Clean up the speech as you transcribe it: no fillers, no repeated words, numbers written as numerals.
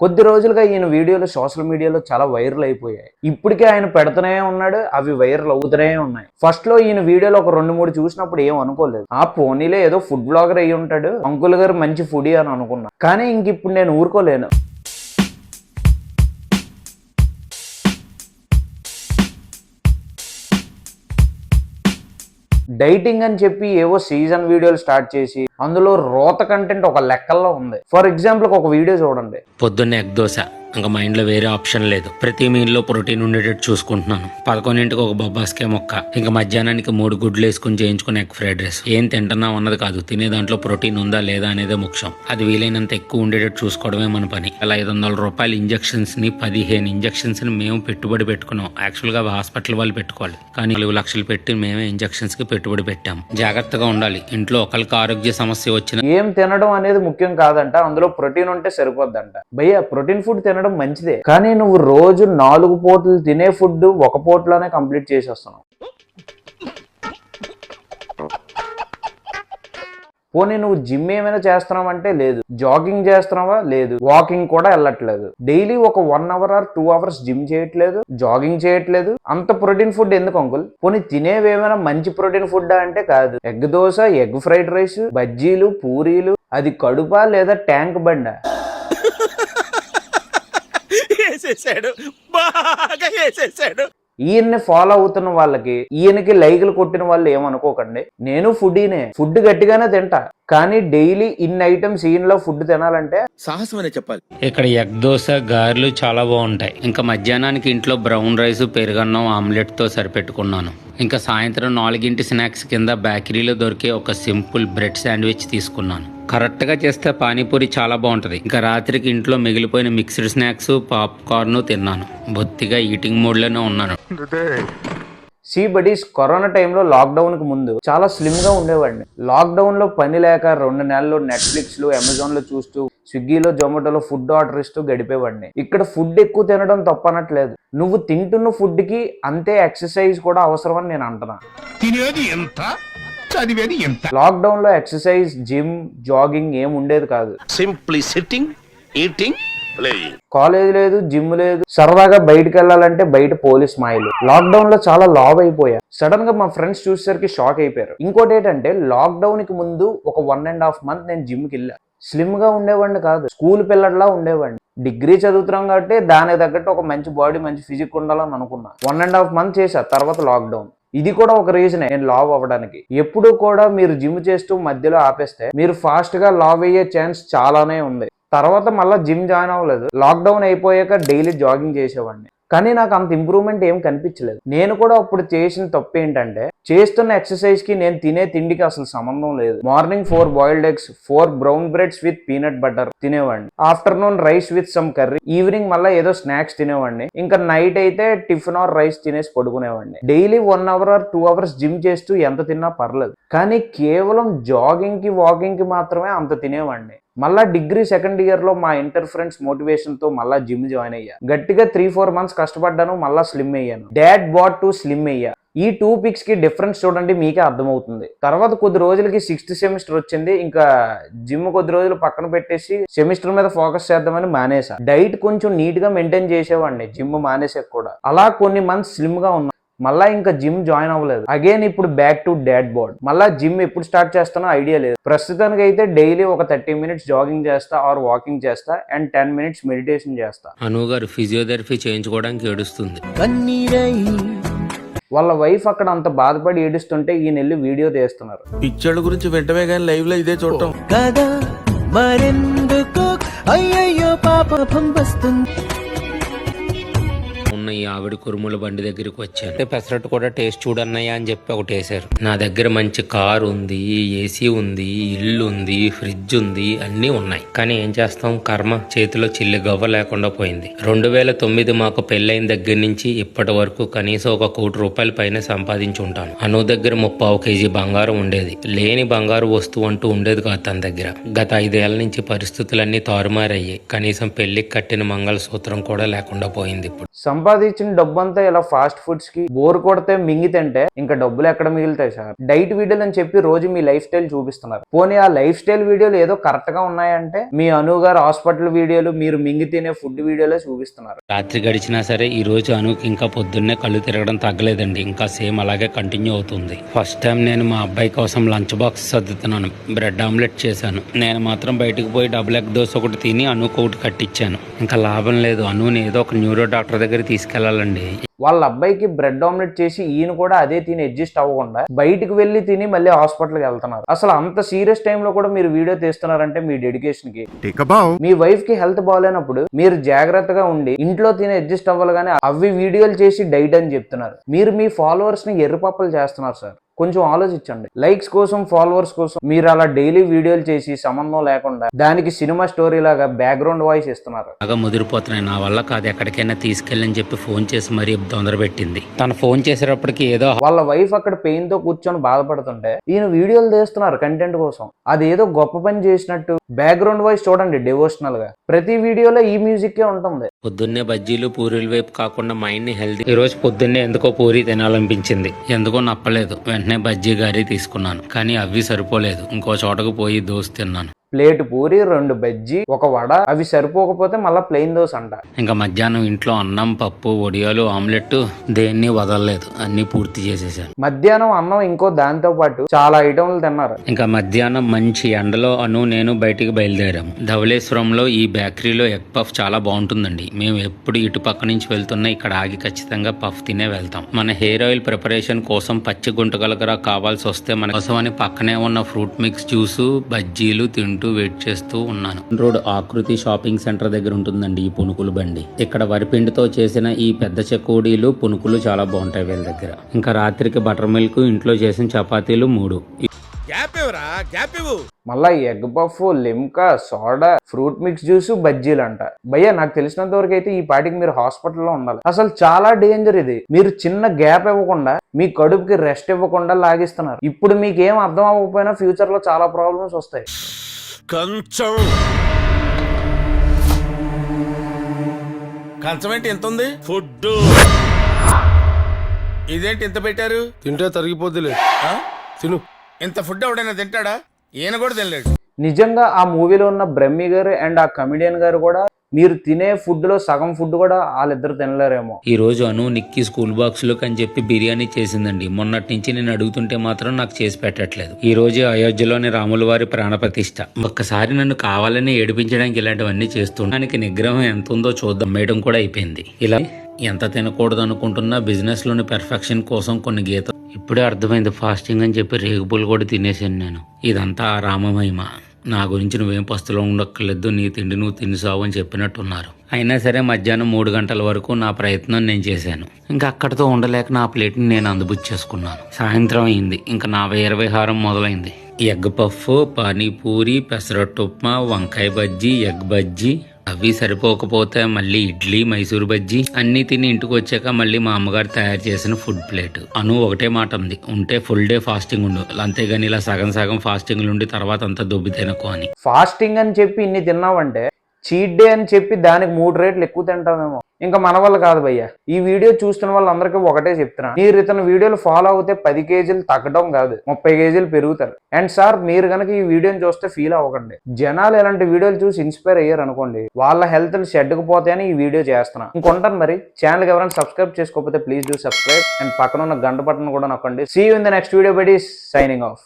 కొద్ది రోజులుగా ఈయన వీడియోలు సోషల్ మీడియాలో చాలా వైరల్ అయిపోయాయి. ఇప్పటికే ఆయన పెడుతూనే ఉన్నాడు, అవి వైరల్ అవుతూనే ఉన్నాయి. ఫస్ట్ లో ఈయన వీడియోలో ఒక 2-3 చూసినప్పుడు ఏం అనుకోలేదు. ఆ పోనీలే ఏదో ఫుడ్ బ్లాగర్ అయ్యి ఉంటాడు, అంకుల్ గారు మంచి ఫుడీ అని అనుకున్నా. కానీ ఇంక ఇప్పుడు నేను ఊరుకోలేను. డైటింగ్ అని చెప్పి ఏవో సీజన్ వీడియోలు స్టార్ట్ చేసి అందులో రోత కంటెంట్ ఒక లెక్కల్లో ఉంది. ఫర్ ఎగ్జాంపుల్ ఒక వీడియో చూడండి. పొద్దున్నే ఎగ్ దోశ, ఇంకా మైండ్లో వేరే ఆప్షన్ లేదు. ప్రతి మీల్లో ప్రోటీన్ ఉండేటట్టు చూసుకుంటున్నాను. 11ంటికి ఒక బొబ్బాస్కే మొక్క, ఇంకా మధ్యాహ్నానికి 3 గుడ్లు వేసుకుని చేయించుకుని ఎగ్ ఫ్రైడ్ రైస్. ఏం తింటున్నాం అన్నది కాదు, తినే దాంట్లో ప్రోటీన్ ఉందా లేదా అనేదే ముఖ్యం. అది వీలైనంత ఎక్కువ ఉండేటట్టు చూసుకోవడమే మన పని. అలా 500 రూపాయల ఇంజక్షన్స్ ని 15 ఇంజక్షన్స్ ని మేము పెట్టుబడి పెట్టుకున్నాం. యాక్చువల్ గా హాస్పిటల్ వాళ్ళు పెట్టుకోవాలి, కానీ 4 లక్షలు పెట్టి మేమే ఇంజక్షన్స్ కి పెట్టుబడి పెట్టాం. జాగ్రత్తగా ఉండాలి. ఇంట్లో ఒకరికి ఆరోగ్య సమస్య వచ్చిన ఏం తినడం అనేది ముఖ్యం కాదంట, అందులో ప్రోటీన్ ఉంటే సరిపోద్దంట. భయ్యా, ప్రోటీన్ ఫుడ్ తినడం మంచిదే, కానీ నువ్వు రోజు 4 పూటలు తినే ఫుడ్ 1 పూటలోనే కంప్లీట్ చేసేస్తున్నావు. పోనీ నువ్వు జిమ్ ఏమైనా చేస్తున్నావంటే లేదు, జాగింగ్ చేస్తున్నావా లేదు, వాకింగ్ కూడా వెళ్ళట్లేదు, డైలీ ఒక 1 అవర్ ఆర్ 2 అవర్స్ జిమ్ చేయట్లేదు, జాగింగ్ చేయట్లేదు. అంత ప్రోటీన్ ఫుడ్ ఎందుకు అంకుల్? పోనీ తినేవేమైనా మంచి ప్రోటీన్ ఫుడ్ అంటే కాదు. Egg dosa, egg fried rice, బజ్జీలు, పూరీలు, అది కడుపా లేదా ట్యాంక్ బండా? ఈయన్ని ఫాలో అవుతున్న వాళ్ళకి, ఈయనకి లైకులు కొట్టిన వాళ్ళు ఏమనుకోకండి. నేను ఫుడీనే, ఫుడ్ గట్టిగానే తింటా, కానీ డైలీ ఇన్ని ఐటమ్స్ ఈయనలో ఫుడ్ తినాలంటే సాహసం అనే చెప్పాలి. ఇక్కడ ఎగ్ దోశ, గారెలు చాలా బాగుంటాయి. ఇంకా మధ్యాహ్నానికి ఇంట్లో బ్రౌన్ రైస్, పెరుగన్నం, ఆమ్లెట్ తో సరిపెట్టుకున్నాను. ఇంకా సాయంత్రం 4 స్నాక్స్ కింద బేకరీలో దొరికే ఒక సింపుల్ బ్రెడ్ శాండ్విచ్ తీసుకున్నాను. కరెక్ట్ గా చేస్తే పానీపూరి చాలా బాగుంటది. ఇంకా రాత్రికి ఇంట్లో మిగిలిపోయిన మిక్స్డ్ స్నాక్స్, పాప్కార్న్ తిన్నాను. బొత్తిగా ఈటింగ్ మోడ్ లోనే ఉన్నాను. సీ బడీస్, కరోనా టైంలో లాక్డౌన్ కి ముందు చాలా స్లిమ్ గా ఉండేవాడిని. లాక్డౌన్ లో పని లేక 2 నెలలు నెట్ఫ్లిక్స్ లో, అమెజాన్ లో చూస్తూ, స్విగ్గీలో, జొమాటోలో ఫుడ్ ఆర్డర్ ఇస్తూ గడిపేవాడిని. ఇక్కడ ఫుడ్ ఎక్కువ తినడం తప్పనట్లేదు, నువ్వు తింటున్న ఫుడ్ కి అంతే ఎక్సర్సైజ్ కూడా అవసరం అని నేను అంటున్నా. లాక్డౌన్ లో ఎక్సర్సైజ్, జిమ్, జాగింగ్ ఏం ఉండేది కాదు. Simply sitting, eating, playing. College లేదు, జిమ్ లేదు, సరదాగా బయటకు వెళ్ళాలంటే బయట పోలీస్ మాయలు. లాక్డౌన్ లో చాలా లావ్ అయిపోయా. సడన్ గా మా ఫ్రెండ్స్ చూసేసరికి షాక్ అయిపోయారు. ఇంకోటి ఏంటంటే, లాక్డౌన్ కి ముందు ఒక 1.5 మంత్ నేను జిమ్ కి వెళ్ళా. స్లిమ్ గా ఉండేవాడిని కాదు, స్కూల్ పిల్లడిలా ఉండేవాడిని. డిగ్రీ చదువుతున్నాం కాబట్టి దానికి తగ్గట్టు ఒక మంచి బాడీ, మంచి ఫిజిక్ ఉండాలని అనుకున్నా. 1.5 మంత్ చేశా, తర్వాత లాక్డౌన్. ఇది కూడా ఒక రీజనే నేను లావ్ అవ్వడానికి. ఎప్పుడు కూడా మీరు జిమ్ చేస్తూ మధ్యలో ఆపేస్తే మీరు ఫాస్ట్ గా లావ్ అయ్యే ఛాన్స్ చాలానే ఉంది. తర్వాత మళ్ళీ జిమ్ జాయిన్ అవ్వలేదు. లాక్డౌన్ అయిపోయాక డైలీ జాగింగ్ చేసేవాడిని, కానీ నాకు అంత ఇంప్రూవ్మెంట్ ఏం కనిపించలేదు. నేను కూడా అప్పుడు చేసిన తప్పు ఏంటంటే, చేస్తున్న ఎక్సర్సైజ్ కి నేను తినే తిండికి అసలు సంబంధం లేదు. Morning 4 boiled eggs, 4 brown breads with peanut butter తినేవాడిని. Afternoon rice with some curry, evening మళ్ళీ ఏదో స్నాక్స్ తినేవాడిని. ఇంకా నైట్ అయితే టిఫిన్ ఆర్ రైస్ తినేసి పడుకునేవాడిని. Daily 1 hour or 2 hours gym చేస్తూ ఎంత తిన్నా పర్లేదు, కానీ కేవలం జాగింగ్ కి, వాకింగ్ కి మాత్రమే అంత తినేవాడిని. మళ్ళా డిగ్రీ సెకండ్ ఇయర్ లో మా ఇంటర్ ఫ్రెండ్స్ మోటివేషన్ తో మళ్ళా జిమ్ జాయిన్ అయ్యా. గట్టిగా 3-4 మంత్స్ కష్టపడ్డాను, మళ్ళా స్లిమ్ అయ్యాను. డాడ్ బాట్ టు స్లిమ్ అయ్యా. ఈ 2 పిక్స్ కి డిఫరెన్స్ చూడండి, మీకే అర్థమవుతుంది. తర్వాత కొద్ది రోజులకి 6th సెమిస్టర్ వచ్చింది. ఇంకా జిమ్ కొద్ది రోజులు పక్కన పెట్టేసి సెమిస్టర్ మీద ఫోకస్ చేద్దామని మానేసా. డైట్ కొంచెం నీట్ గా మెయింటైన్ చేసేవాడిని జిమ్ మానేసాక కూడా. అలా కొన్ని మంత్స్ స్లిమ్ గా ఉన్నా. మళ్ళా ఇంకా జిమ్ జాయిన్ అవ్వలేదు. అగైన్ ఇప్పుడు బ్యాక్ టు డాడ్ బోర్డ్. మళ్ళా జిమ్ ఎప్పుడు స్టార్ట్ చేస్తానో ఐడియా లేదు. ప్రస్తుతానికి అయితే డైలీ ఒక 30 మినిట్స్ జాగింగ్ చేస్తా ఆర్ వాకింగ్ చేస్తా అండ్ 10 మినిట్స్ మెడిటేషన్ చేస్తా. అను గారు ఫిజియోథెరపీ చేయించుకోవడానికి ఏడుస్తుంది. వాళ్ళ వైఫ్ అక్కడ అంత బాధపడి ఏడుస్తుంటే ఈయన వెళ్ళి వీడియో తీస్తున్నారు. పిచ్చోళ్ళ గురించి వెంటనే కానీ లైవ్ లో ఇదే చూడటం కదా మరెందుకు అయ్యయ్యో పాపం వస్తుంది. ఉన్న ఈ ఆవిడ కురుముల బండి దగ్గరికి వచ్చాను. పెసరట్టు కూడా టేస్ట్ చూడన్నయ్యా అని చెప్పి ఒకటి వేసారు. నా దగ్గర మంచి కారు ఉంది, ఏసీ ఉంది, ఇల్లు ఉంది, ఫ్రిడ్జ్ ఉంది, అన్నీ ఉన్నాయి. కానీ ఏం చేస్తాం, కర్మ చేతిలో చిల్లి గవ్వ లేకుండా పోయింది. 2009 మాకు పెళ్ళైన దగ్గర నుంచి ఇప్పటి వరకు కనీసం ఒక ₹1,00,00,000 పైన సంపాదించి ఉంటాను. అను దగ్గర 30 కేజీ బంగారం ఉండేది. లేని బంగారు వస్తువు అంటూ ఉండేది కాదు తన దగ్గర. గత 5 ఏళ్ల నుంచి పరిస్థితులన్నీ తారుమారయ్యాయి. కనీసం పెళ్లికి కట్టిన మంగళసూత్రం కూడా లేకుండా పోయింది. ఇప్పుడు సంపాదించిన డబ్బు అంతా ఇలా ఫాస్ట్ ఫుడ్స్ కి బోర్ కొడితే మింగి తింటే ఇంకా డబ్బులు ఎక్కడ మిగులుతాయి సార్? డైట్ వీడియోలు అని చెప్పి రోజు మీ లైఫ్ స్టైల్ చూపిస్తున్నారు. పోనీ ఆ లైఫ్ స్టైల్ వీడియోలు ఏదో కరెక్ట్ గా ఉన్నాయంటే మీ అను గారు హాస్పిటల్ వీడియోలు, మీరు మింగి తినే ఫుడ్ వీడియోలే చూపిస్తున్నారు. రాత్రి గడిచినా సరే ఈ రోజు అనుకి ఇంకా పొద్దున్నే కళ్ళు తిరగడం తగ్గలేదండి. ఇంకా సేమ్ అలాగే కంటిన్యూ అవుతుంది. ఫస్ట్ టైం నేను మా అబ్బాయి కోసం లంచ్ బాక్స్ సర్దుతున్నాను. బ్రెడ్ ఆమ్లెట్ చేశాను. నేను మాత్రం బయటకు పోయి డబుల్ ఎగ్ దోశ ఒకటి తిని అనుకు ఒకటి కట్టించాను. ఇంకా లాభం లేదు. అనుని ఏదో ఒక న్యూరో డాక్టర్ దగ్గర తీసుకెళ్లాలండి. వాళ్ళ అబ్బాయికి బ్రెడ్ ఆమ్లెట్ చేసి ఈయన కూడా అదే తిని అడ్జస్ట్ అవ్వకుండా బయటికి వెళ్లి తిని మళ్ళీ హాస్పిటల్కి వెళ్తున్నారు. అసలు అంత సీరియస్ టైంలో కూడా మీరు వీడియో తీస్తున్నారంటే మీ డెడికేషన్ కి. మీ వైఫ్ కి హెల్త్ బాగాలేనప్పుడు మీరు జాగ్రత్తగా ఉండి ఇంట్లో తిని అడ్జస్ట్ అవ్వాలి, కానీ అవి వీడియోలు చేసి డైట్ అని చెప్తున్నారు. మీరు మీ ఫాలోవర్స్ ని ఎర్రపప్పలు చేస్తున్నారు సార్. కొంచెం ఆలోచించండి. లైక్స్ కోసం, ఫాలోవర్స్ కోసం మీరు అలా డైలీ వీడియోలు చేసి సంబంధం లేకుండా దానికి సినిమా స్టోరీ లాగా బ్యాక్గ్రౌండ్ వాయిస్ ఇస్తున్నారు. బాగా ముదిరిపోతున్నాయి. నా వల్ల కాదు, ఎక్కడికైనా తీసుకెళ్ళని చెప్పి ఫోన్ చేసి మరీ తొందర పెట్టింది. తను ఫోన్ చేసేటప్పటికి ఏదో వాళ్ళ వైఫ్ అక్కడ పెయిన్ తో కూర్చొని బాధపడుతుంటే ఈయన వీడియోలు తీస్తున్నారు కంటెంట్ కోసం. అది ఏదో గొప్ప పని చేసినట్టు బ్యాక్గ్రౌండ్ వాయిస్ చూడండి డివోషనల్ గా. ప్రతి వీడియోలో ఈ మ్యూజిక్ ఉంటుంది. పొద్దున్నే బజ్జీలు పూరీల వైపు కాకుండా మైండ్ ని హెల్తీ. ఈ రోజు పొద్దున్నే ఎందుకో పూరి తినాలనిపించింది. ఎందుకో నప్పలేదు. వెంటనే బజ్జీ గారి తీసుకున్నాను. కానీ అవి సరిపోలేదు. ఇంకో చోటకు పోయి దోశ తిన్నాను. ప్లేట్ పూరి, 2 బజ్జీ, 1 వడ. అవి సరిపోకపోతే మళ్ళీ ప్లెయిన్ దోశ అంట. ఇంకా మధ్యాహ్నం ఇంట్లో అన్నం, పప్పు, వడియాలు, ఆమ్లెట్ దేన్ని వదలలేదు. అన్ని పూర్తి చేసేసాను. మధ్యాహ్నం అన్నం ఇంకో దాంతో పాటు చాలా ఐటమ్లు తిన్నారు. ఇంకా మధ్యాహ్నం మంచి ఎండలో అను నేను బయటికి బయలుదేరాము. ధవళేశ్వరంలో ఈ బేకరీలో ఎగ్ పఫ్ చాలా బాగుంటుందండి. మేము ఎప్పుడు ఇటు పక్క నుంచి వెళ్తున్నా ఇక్కడ ఆగి ఖచ్చితంగా పఫ్ తినే వెళ్తాం. మన హెయిర్ ఆయిల్ ప్రిపరేషన్ కోసం పచ్చి గుంటగలగర కావాల్సి వస్తే మన కోసం అని పక్కనే ఉన్న ఫ్రూట్ మిక్స్ జ్యూసు, బజ్జీలు తింటూ వెయిట్ చేస్తూ ఉన్నాను. రోడ్ ఆకృతి షాపింగ్ సెంటర్ దగ్గర ఉంటుందండి ఈ పునుకులు బండి. ఇక్కడ వరిపిండితో చేసిన ఈ పెద్ద చెకోడీలు, పునుకులు చాలా బాగుంటాయి వీళ్ళ దగ్గర. ఇంకా రాత్రికి బటర్ మిల్క్, ఇంట్లో చేసిన చపాతీలు 3. మళ్ళా egg puff, Limca, soda, fruit mix juice, బజ్జీలు అంట. భయ్యా నాకు తెలిసినంత వరకు అయితే ఈ పాటికి మీరు హాస్పిటల్లో ఉండాలి. అసలు చాలా డేంజర్ ఇది. మీరు చిన్న గ్యాప్ ఇవ్వకుండా, మీ కడుపుకి రెస్ట్ ఇవ్వకుండా లాగిస్తున్నారు. ఇప్పుడు మీకు ఏం అర్థం అవ్వకపోయినా ఫ్యూచర్ లో చాలా ప్రాబ్లమ్స్ వస్తాయి. కంచం ఏంటి ఎంత ఉంది? ఫుడ్ ఇదేంటి ఎంత పెట్టారు? తింటే తరిగిపోద్దిలే, తిను. ఇంత ఫుడ్ ఎవడైనా తింటాడా? ఈయన కూడా తినలేడు. నిజంగా ఆ మూవీలో ఉన్న బ్రహ్మి గారు అండ్ ఆ కమిడియన్ గారు కూడా మీరు తినే ఫుడ్ లో సగం ఫుడ్ కూడా వాళ్ళిద్దరు తినలేరేమో. ఈ రోజు అను నిక్కి స్కూల్ బాక్స్ లోకి అని చెప్పి బిర్యానీ చేసిందండి. మొన్నటి నుంచి నేను అడుగుతుంటే మాత్రం నాకు చేసి పెట్టట్లేదు. ఈ రోజు అయోధ్యలోని రాముల వారి ప్రాణ ప్రతిష్ఠ. ఒక్కసారి నన్ను కావాలని ఏడిపించడానికి ఇలాంటివన్నీ చేస్తుండడానికి నిగ్రహం ఎంత ఉందో చూద్దాం. మేడం కూడా అయిపోయింది. ఇలా ఎంత తినకూడదు అనుకుంటున్నా బిజినెస్ లోని పెర్ఫెక్షన్ కోసం కొన్ని గీత. ఇప్పుడే అర్థమైంది ఫాస్టింగ్ అని చెప్పి రేగుపులు కూడా తినేసాను నేను. ఇదంతా ఆ రామమహిమ. నా గురించి నువ్వేం పస్తులో ఉండక్కర్లేదు, నీ తిండి నువ్వు తినిసావు అని చెప్పినట్టున్నారు. అయినా సరే మధ్యాహ్నం 3 గంటల వరకు నా ప్రయత్నం నేను చేశాను. ఇంకా అక్కడితో ఉండలేక నా ప్లేట్ని నేను అందుబుచ్చేసుకున్నాను. సాయంత్రం అయింది. ఇంకా నా విహారం మొదలైంది. ఎగ్ పఫ్, పానీపూరి, పెసరట్టు ఉప్మా, వంకాయ బజ్జీ, ఎగ్ బజ్జీ. అవి సరిపోకపోతే మళ్ళీ ఇడ్లీ, మైసూర్ బజ్జీ అన్ని తిని ఇంటికి వచ్చాక మళ్ళీ మా అమ్మగారు తయారు చేసిన ఫుడ్ ప్లేట్. అను ఒకటే మాట ఉంది, ఉంటే ఫుల్ డే ఫాస్టింగ్ ఉండు, అంతేగాని ఇలా సగం సగం ఫాస్టింగ్ ఉండి తర్వాత అంతా దొబ్బి తినకు అని. ఫాస్టింగ్ అని చెప్పి ఇన్ని తిన్నావంటే చీట్ డే అని చెప్పి దానికి 3 రేట్లు ఎక్కువ తింటామేమో. ఇంకా మన వల్ల కాదు భయ్య. ఈ వీడియో చూస్తున్న వాళ్ళందరికీ ఒకటే చెప్తున్నా, మీరు ఇతను వీడియోలు ఫాలో అవుతే 10 కేజీలు తగ్గడం కాదు, 30 కేజీలు పెరుగుతారు. అండ్ సార్ మీరు కనుక ఈ వీడియోని చూస్తే ఫీల్ అవ్వకండి. జనాలు ఇలాంటి వీడియోలు చూసి ఇన్స్పైర్ అయ్యారు అనుకోండి, వాళ్ళ హెల్త్ షెడ్కి పోతాయని ఈ వీడియో చేస్తున్నా. ఇంకొంటాను మరి. ఛానల్కి ఎవరైనా సబ్స్క్రైబ్ చేసుకోకపోతే ప్లీజ్ డూ సబ్స్క్రైబ్ అండ్ పక్కన ఉన్న గంట బటన్ కూడా నొక్కండి. See you in the next video buddies. Signing of.